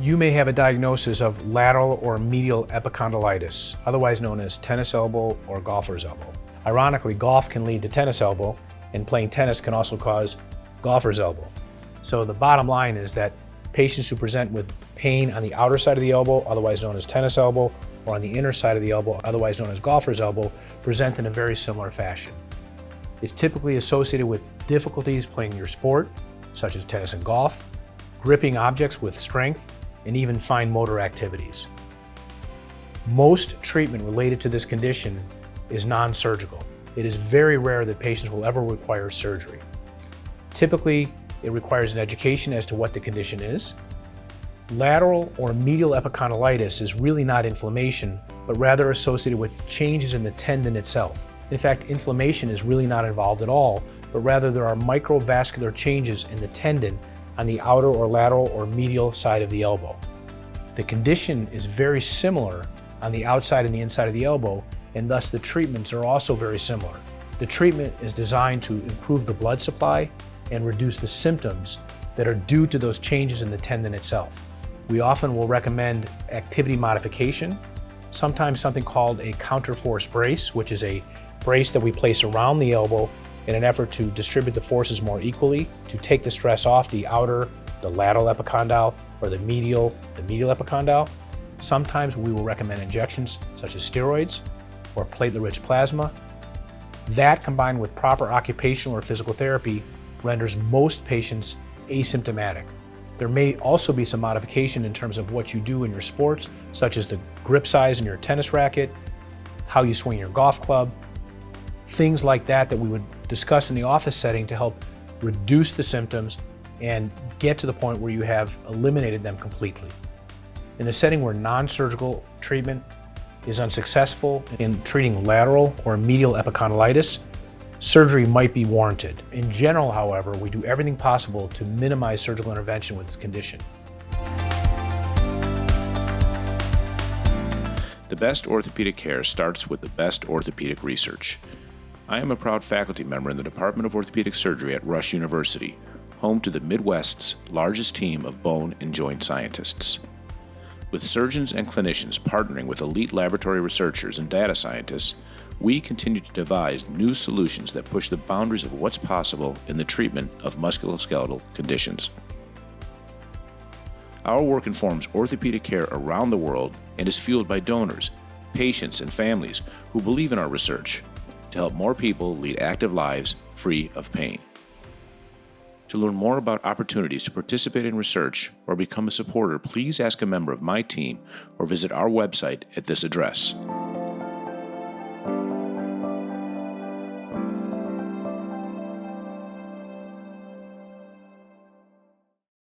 You may have a diagnosis of lateral or medial epicondylitis, otherwise known as tennis elbow or golfer's elbow. Ironically, golf can lead to tennis elbow, and playing tennis can also cause golfer's elbow. So the bottom line is that patients who present with pain on the outer side of the elbow, otherwise known as tennis elbow, or on the inner side of the elbow, otherwise known as golfer's elbow, present in a very similar fashion. It's typically associated with difficulties playing your sport, such as tennis and golf, gripping objects with strength, and even fine motor activities. Most treatment related to this condition is non-surgical. It is very rare that patients will ever require surgery. Typically, it requires an education as to what the condition is. Lateral or medial epicondylitis is really not inflammation, but rather associated with changes in the tendon itself. In fact, inflammation is really not involved at all, but rather there are microvascular changes in the tendon on the outer or lateral or medial side of the elbow. The condition is very similar on the outside and the inside of the elbow, and thus the treatments are also very similar. The treatment is designed to improve the blood supply and reduce the symptoms that are due to those changes in the tendon itself. We often will recommend activity modification, sometimes something called a counterforce brace, which is a brace that we place around the elbow in an effort to distribute the forces more equally, to take the stress off the outer, the lateral epicondyle, or the medial epicondyle. Sometimes we will recommend injections such as steroids or platelet-rich plasma. That, combined with proper occupational or physical therapy, renders most patients asymptomatic. There may also be some modification in terms of what you do in your sports, such as the grip size in your tennis racket, how you swing your golf club, things like that we would discuss in the office setting to help reduce the symptoms and get to the point where you have eliminated them completely. In a setting where non-surgical treatment is unsuccessful in treating lateral or medial epicondylitis, surgery might be warranted. In general, however, we do everything possible to minimize surgical intervention with this condition. The best orthopedic care starts with the best orthopedic research. I am a proud faculty member in the Department of Orthopedic Surgery at Rush University, home to the Midwest's largest team of bone and joint scientists. With surgeons and clinicians partnering with elite laboratory researchers and data scientists, we continue to devise new solutions that push the boundaries of what's possible in the treatment of musculoskeletal conditions. Our work informs orthopedic care around the world and is fueled by donors, patients, and families who believe in our research to help more people lead active lives free of pain. To learn more about opportunities to participate in research or become a supporter, please ask a member of my team or visit our website at this address.